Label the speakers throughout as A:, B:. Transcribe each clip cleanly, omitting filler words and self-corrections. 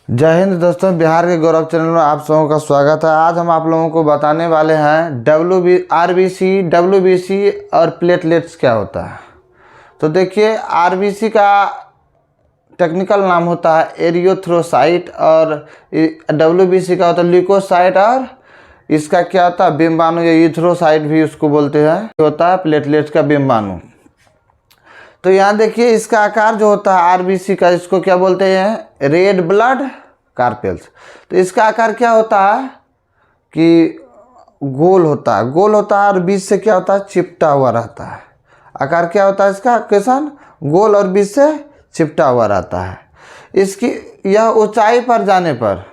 A: जय हिंद दोस्तों, बिहार के गौरव चैनल में आप सबों का स्वागत है। आज हम आप लोगों को बताने वाले हैं आरबीसी, डब्ल्यूबीसी और प्लेटलेट्स क्या होता है। तो देखिए, आरबीसी का टेक्निकल नाम होता है एरियोथ्रोसाइट और डब्ल्यूबीसी का होता है ल्यूकोसाइट और इसका क्या होता है बिम्बाणु या यूथ्रोसाइट भी उसको बोलते हैं। होता है प्लेटलेट्स का बिम्बाणु। तो यहाँ देखिए, इसका आकार जो होता है आरबीसी का, इसको क्या बोलते हैं रेड ब्लड कार्पेल्स। तो इसका आकार क्या होता है कि गोल होता है और बीच से क्या होता है चिपटा हुआ रहता है। आकार क्या होता है इसका क्वेश्चन, गोल और बीच से चिपटा हुआ रहता है। इसकी यह ऊंचाई पर जाने पर,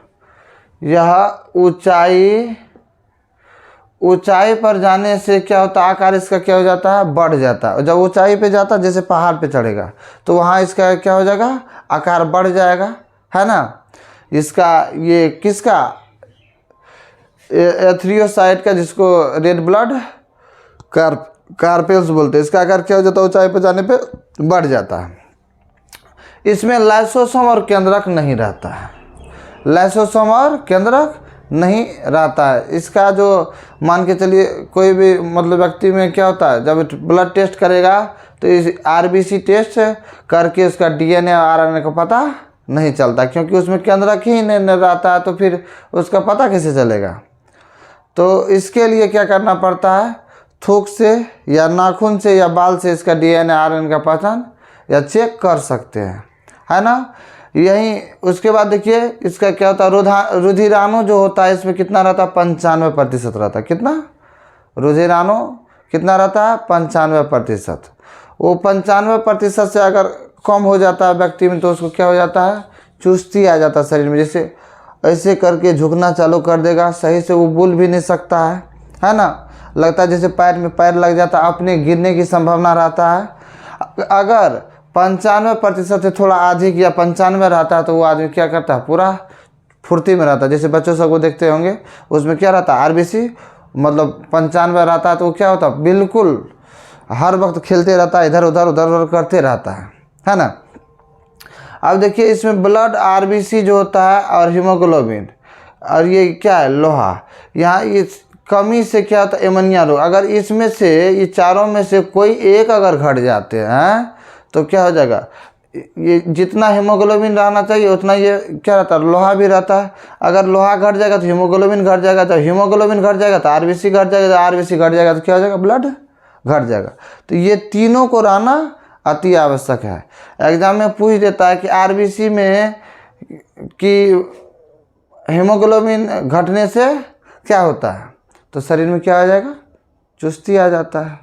A: ऊंचाई पर जाने से क्या होता है आकार इसका क्या हो जाता है बढ़ जाता है। जब ऊंचाई पे जाता है, जैसे पहाड़ पे चढ़ेगा तो वहाँ इसका क्या हो जाएगा आकार बढ़ जाएगा, है ना। इसका ये किसका एथ्रियोसाइट का, जिसको रेड ब्लड कार्पेल्स बोलते हैं, इसका आकार क्या हो जाता है ऊंचाई पे जाने पे बढ़ जाता है। इसमें लाइसोसोम और केंद्रक नहीं रहता है, लाइसोसोम और केंद्रक नहीं रहता है। इसका जो मान के चलिए कोई भी मतलब व्यक्ति में क्या होता है, जब ब्लड टेस्ट करेगा तो इस आरबीसी टेस्ट करके उसका डीएनए और आरएनए का पता नहीं चलता, क्योंकि उसमें केंद्रक ही नहीं रहता है, तो फिर उसका पता कैसे चलेगा। तो इसके लिए क्या करना पड़ता है, थूक से या नाखून से या बाल से इसका डीएनए आरएनए का पहचान या चेक कर सकते हैं, है ना। यही उसके बाद देखिए इसका क्या होता है रुधिराणु जो होता है इसमें कितना रहता है 95% रहता है। कितना रुधिराणु कितना रहता है 95%। वो 95% से अगर कम हो जाता है व्यक्ति में तो उसको क्या हो जाता है चुस्ती आ जाता है शरीर में। जैसे ऐसे करके झुकना चालू कर देगा, सही से वो बोल भी नहीं सकता है ना। लगता है जैसे पैर में पैर लग जाता है, अपने गिरने की संभावना रहता है। अगर 95% से थोड़ा अधिक या 95 रहता है तो वो आदमी क्या करता है पूरा फुर्ती में रहता है। जैसे बच्चों सबको देखते होंगे, उसमें क्या रहता है आरबीसी मतलब 95 रहता है तो वो क्या होता है बिल्कुल हर वक्त खेलते रहता है, इधर उधर करते रहता है ना। अब देखिए इसमें ब्लड आरबीसी जो होता है और हीमोग्लोबिन और ये क्या है लोहा, यहाँ इस कमी से क्या होता है एमोनिया रोग। अगर इसमें से ये चारों में से कोई एक अगर घट जाते हैं तो क्या हो जाएगा, ये जितना हीमोग्लोबिन रहना चाहिए उतना ये क्या रहता है लोहा भी रहता है। अगर लोहा घट जाएगा तो हीमोग्लोबिन घट जाएगा, तो हीमोग्लोबिन घट जाएगा तो आरबीसी घट जाएगा, तो आरबीसी घट जाएगा तो क्या हो जाएगा ब्लड घट जाएगा। तो ये तीनों को रहना अति आवश्यक है। एग्जाम में पूछ देता है कि आरबीसी में कि हीमोग्लोबिन घटने से क्या होता है, तो शरीर में क्या आ जाएगा चुस्ती आ जाता है।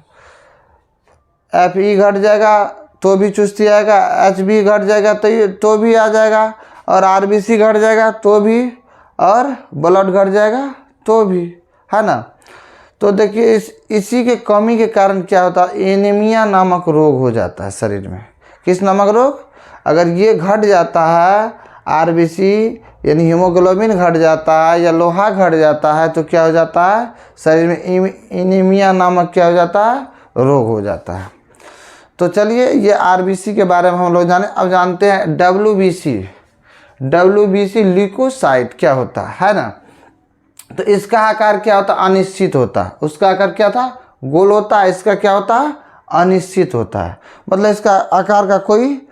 A: एफई घट जाएगा तो भी चुस्ती आएगा, एचबी घट जाएगा तो भी आ जाएगा, और आरबीसी घट जाएगा तो भी, और ब्लड घट जाएगा तो भी, है ना। तो देखिए इसी के कमी के कारण क्या होता है एनीमिया नामक रोग हो जाता है शरीर में। किस नामक रोग, अगर ये घट जाता है आरबीसी यानी हीमोग्लोबिन घट जाता है या लोहा घट जाता है तो क्या हो जाता है शरीर में एनीमिया नामक क्या हो जाता है रोग हो जाता है। तो चलिए ये आरबीसी के बारे में हम लोग जाने। अब जानते हैं डब्ल्यूबीसी ल्यूकोसाइट क्या होता है ना। तो इसका आकार क्या होता है अनिश्चित होता है। उसका आकार क्या था गोल होता है, इसका क्या होता है अनिश्चित होता है। मतलब इसका आकार का कोई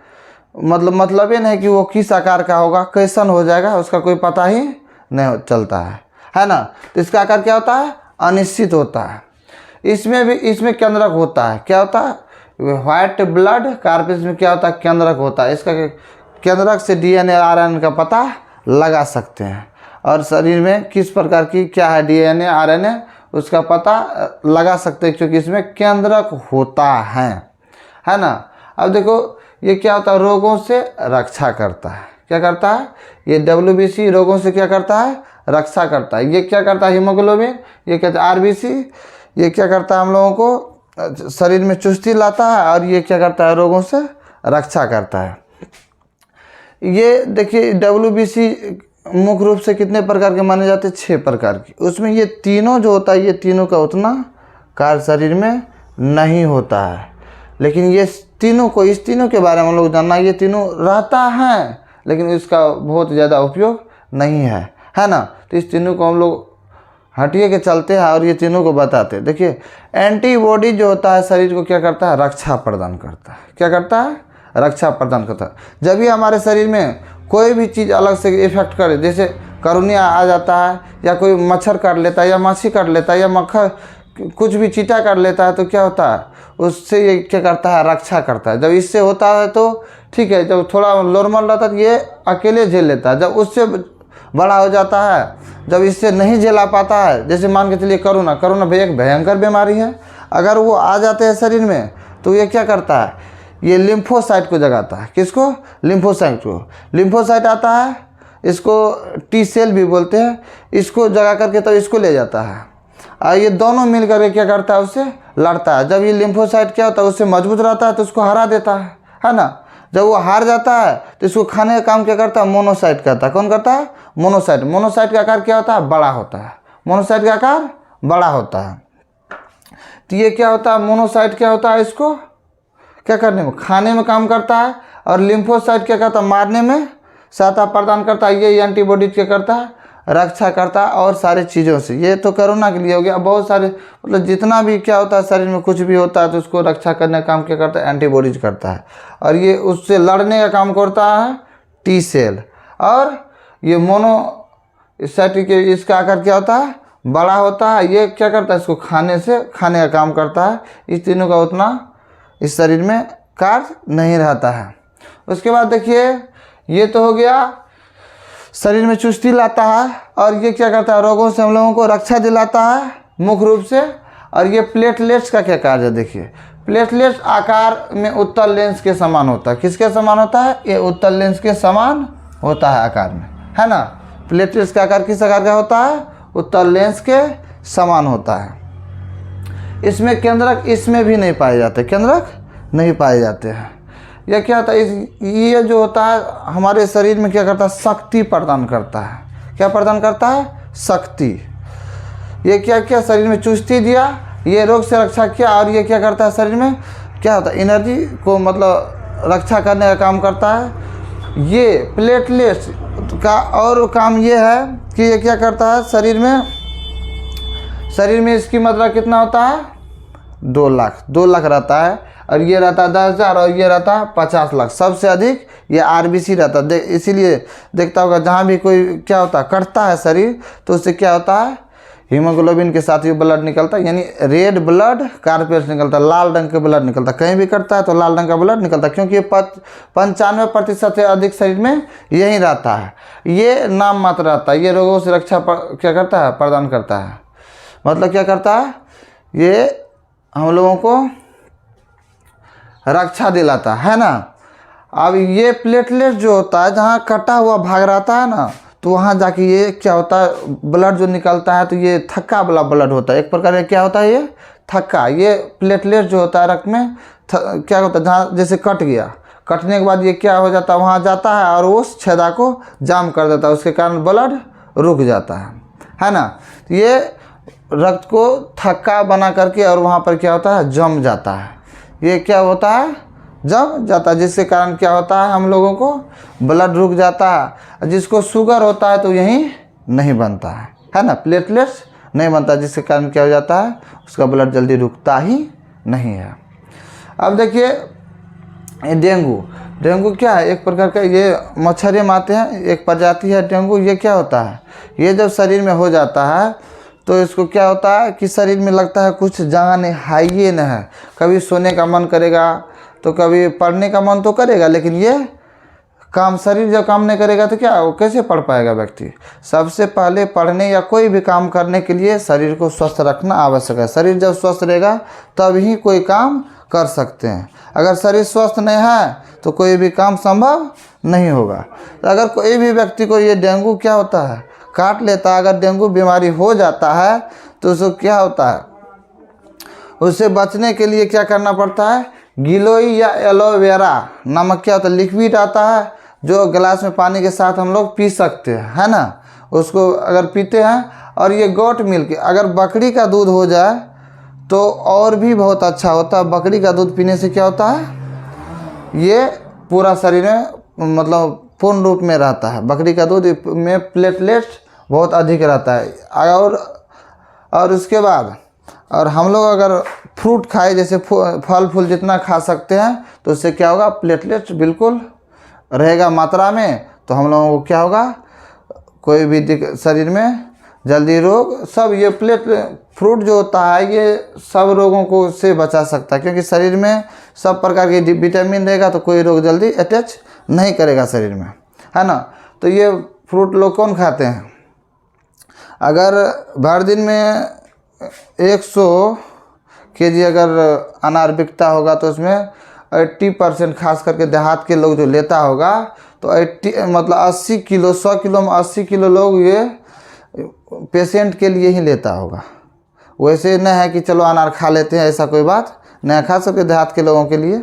A: मतलब ये नहीं कि वो किस आकार का होगा, कैसन हो जाएगा उसका कोई पता ही नहीं चलता है ना। तो इसका आकार क्या होता है अनिश्चित होता है। इसमें केंद्रक होता है, क्या होता है व्हाइट ब्लड कार्पेल्स में क्या होता है केंद्रक होता है। इसका केंद्रक से डीएनए आरएनए का पता लगा सकते हैं, और शरीर में किस प्रकार की क्या है डीएनए आरएनए उसका पता लगा सकते हैं, क्योंकि इसमें केंद्रक होता है ना। अब देखो ये क्या होता है रोगों से रक्षा करता है। क्या करता है ये डब्ल्यूबीसी रोगों से क्या करता है रक्षा करता है। ये क्या करता है हीमोग्लोबिन, ये कहता है आरबीसी, ये क्या करता है हम लोगों को शरीर में चुस्ती लाता है, और ये क्या करता है रोगों से रक्षा करता है। ये देखिए डब्ल्यूबीसी मुख्य रूप से कितने प्रकार के माने जाते हैं 6 प्रकार की। उसमें ये तीनों जो होता है ये तीनों का उतना कार्य शरीर में नहीं होता है, लेकिन ये तीनों को इस तीनों के बारे में हम लोग जानना। ये तीनों रहता है लेकिन इसका बहुत ज़्यादा उपयोग नहीं है ना। तो इस तीनों को हम लोग हटिए के चलते हैं और ये तीनों को बताते हैं। देखिए एंटीबॉडी जो होता है शरीर को क्या करता है, रक्षा प्रदान करता है। क्या करता है, रक्षा प्रदान करता है। जब भी हमारे शरीर में कोई भी चीज़ अलग से इफेक्ट करे, जैसे करोनिया आ जाता है या कोई मच्छर काट लेता है या माछी काट लेता है या मक्खर कुछ भी चीटा काट लेता है, तो क्या होता है, उससे ये क्या करता है, रक्षा करता है। जब इससे होता है तो ठीक है, जब थोड़ा नॉर्मल रहता है तो ये अकेले झेल लेता है। जब उससे बड़ा हो जाता है, जब इससे नहीं झेला पाता है, जैसे मान के चलिए करोना एक भयंकर बीमारी है, अगर वो आ जाते हैं शरीर में तो ये क्या करता है, ये लिम्फोसाइट को जगाता है। किसको, लिम्फोसाइट को। लिम्फोसाइट आता है, इसको टी सेल भी बोलते हैं, इसको जगा करके तब इसको ले जाता है और ये दोनों मिल करके क्या करता है, उससे लड़ता है। जब ये लिम्फोसाइट क्या होता है, उससे मजबूत रहता है तो उसको हरा देता है ना। जब वो हार जाता है तो इसको खाने का काम क्या करता है, मोनोसाइट करता है। कौन करता है, मोनोसाइट। मोनोसाइट का आकार क्या होता है, बड़ा होता है। मोनोसाइट का आकार बड़ा होता है। तो ये क्या होता है, मोनोसाइट क्या होता है, इसको क्या करने में, खाने में काम करता है। और लिम्फोसाइट क्या करता है, मारने में सहायता प्रदान करता है। ये एंटीबॉडी क्या करता है, रक्षा करता है और सारी चीज़ों से। ये तो कोरोना के लिए हो गया। बहुत सारे मतलब जितना भी क्या होता है शरीर में कुछ भी होता है तो उसको रक्षा करने का काम क्या करता है, एंटीबॉडीज करता है। और ये उससे लड़ने का काम करता है टी सेल। और ये मोनोसाइट के इसका आकार क्या होता है, बड़ा होता है। ये क्या करता है, इसको खाने का काम करता है। इस तीनों का उतना इस शरीर में कार्य नहीं रहता है। उसके बाद देखिए ये तो हो गया, शरीर में चुस्ती लाता है और ये क्या करता है, रोगों से हम लोगों को रक्षा दिलाता है मुख्य रूप से। और ये प्लेटलेट्स का क्या कार्य है, देखिए प्लेटलेट्स आकार में उत्तल लेंस के समान होता है। किसके समान होता है, ये उत्तल लेंस के समान होता है आकार में, है ना। प्लेटलेट्स का आकार किस आकार का होता है, उत्तल लेंस के समान होता है। इसमें केंद्रक इसमें भी नहीं पाए जाते, केंद्रक नहीं पाए जाते हैं। यह क्या होता है, ये जो होता है हमारे शरीर में क्या करता है, शक्ति प्रदान करता है। क्या प्रदान करता है, शक्ति। ये क्या क्या शरीर में चुस्ती दिया, ये रोग से रक्षा किया। और ये क्या करता है, शरीर में क्या होता है, एनर्जी को मतलब रक्षा करने का काम करता है। ये प्लेटलेट्स का और काम ये है कि ये क्या करता है, शरीर में इसकी मात्रा कितना होता है, 2 लाख रहता है। और ये रहता है 10,000 और ये रहता है 50 लाख। सबसे अधिक ये आरबीसी रहता है। इसीलिए देखता होगा जहाँ भी कोई क्या होता है, कटता है शरीर, तो उससे क्या होता है, हीमोग्लोबिन के साथ ही ब्लड निकलता है, यानी रेड ब्लड कार्पेट निकलता है, लाल रंग के ब्लड निकलता है। कहीं भी कटता है तो लाल रंग का ब्लड निकलता है, क्योंकि ये 95% से अधिक शरीर में यही रहता है। ये नाम मात्र रहता है। ये रोगों से रक्षा क्या करता है, प्रदान करता है। मतलब क्या करता है, ये हम लोगों को रक्षा दिलाता है ना। अब ये प्लेटलेट जो होता है, जहाँ कटा हुआ भाग रहता है ना, तो वहाँ जाके ये क्या होता है, ब्लड जो निकलता है तो ये थक्का वाला ब्लड होता है। एक प्रकार का क्या होता है, ये थक्का। ये प्लेटलेट जो होता है रक्त में क्या होता है, जहाँ जैसे कट गया, कटने के बाद ये क्या हो जाता है, वहाँ जाता है और उस छेदा को जाम कर देता है। उसके कारण ब्लड रुक जाता है ना। ये रक्त को थक्का बना करके और वहाँ पर क्या होता है, जम जाता है। ये क्या होता है, जम जाता है, जिसके कारण क्या होता है, हम लोगों को ब्लड रुक जाता है। जिसको शुगर होता है तो यही नहीं बनता है ना, प्लेटलेट्स नहीं बनता, जिसके कारण क्या हो जाता है, उसका ब्लड जल्दी रुकता ही नहीं है। अब देखिए डेंगू क्या है, एक प्रकार का ये मच्छर आते हैं, एक प्रजाति है डेंगू। ये क्या होता है, ये जब शरीर में हो जाता है तो इसको क्या होता है कि शरीर में लगता है कुछ जान हाइए न है। कभी सोने का मन करेगा तो कभी पढ़ने का मन तो करेगा, लेकिन ये शरीर जब काम नहीं करेगा तो क्या, वो कैसे पढ़ पाएगा व्यक्ति। सबसे पहले पढ़ने या कोई भी काम करने के लिए शरीर को स्वस्थ रखना आवश्यक है। शरीर जब स्वस्थ रहेगा तब ही कोई काम कर सकते हैं। अगर शरीर स्वस्थ नहीं है तो कोई भी काम संभव नहीं होगा। तो अगर कोई भी व्यक्ति को ये डेंगू क्या होता है, काट लेता है, अगर डेंगू बीमारी हो जाता है तो उसको क्या होता है, उससे बचने के लिए क्या करना पड़ता है, गिलोई या एलोवेरा नामक क्या होता है, लिक्विड आता है, जो गिलास में पानी के साथ हम लोग पी सकते हैं, है ना। उसको अगर पीते हैं, और ये गोट मिल्क, अगर बकरी का दूध हो जाए तो और भी बहुत अच्छा होता है। बकरी का दूध पीने से क्या होता है, ये पूरा शरीर में मतलब पूर्ण रूप में रहता है। बकरी का दूध में प्लेटलेट बहुत अधिक रहता है। और उसके बाद और हम लोग अगर फ्रूट खाए, जैसे फल फूल जितना खा सकते हैं, तो उससे क्या होगा, प्लेटलेट बिल्कुल रहेगा मात्रा में। तो हम लोगों को क्या होगा, कोई भी शरीर में जल्दी रोग, सब ये फ्रूट जो होता है ये सब रोगों को से बचा सकता है, क्योंकि शरीर में सब प्रकार के विटामिन रहेगा, तो कोई रोग जल्दी अटैच नहीं करेगा शरीर में, है ना। तो ये फ्रूट लोग कौन खाते हैं? अगर भर दिन में 100 kg अगर अनार बिकता होगा, तो उसमें 80% खास करके देहात के लोग जो लेता होगा, तो 80 मतलब 80 किलो, 100 किलो में 80 किलो लोग ये पेशेंट के लिए ही लेता होगा। वैसे नहीं है कि चलो अनार खा लेते हैं, ऐसा कोई बात नहीं, खा सकते देहात के लोगों के लिए,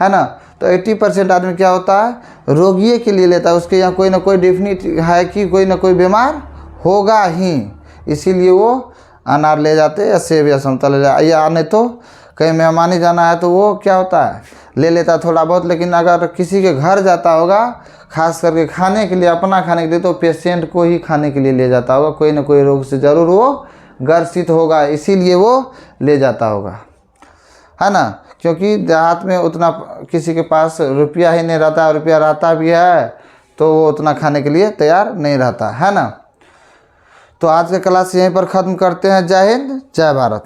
A: है ना। तो 80% आदमी क्या होता है, रोगियों के लिए लेता है। उसके यहाँ कोई ना कोई डेफिनेट है कि कोई ना कोई बीमार होगा ही, इसीलिए वो अनार ले जाते या सेब या संतरा ले जाते। या नहीं तो कहीं मेहमानी जाना है तो वो क्या होता है, ले लेता थोड़ा बहुत। लेकिन अगर किसी के घर जाता होगा खास करके खाने के लिए, अपना खाने के लिए, तो पेशेंट को ही खाने के लिए ले जाता होगा। कोई ना कोई रोग से ज़रूर वो ग्रसित होगा, इसीलिए वो ले जाता होगा, है ना। क्योंकि देहात में उतना किसी के पास रुपया ही नहीं रहता, रुपया रहता भी है तो वो उतना खाने के लिए तैयार नहीं रहता, है ना। तो आज का क्लास यहीं पर ख़त्म करते हैं। जय हिंद, जय भारत।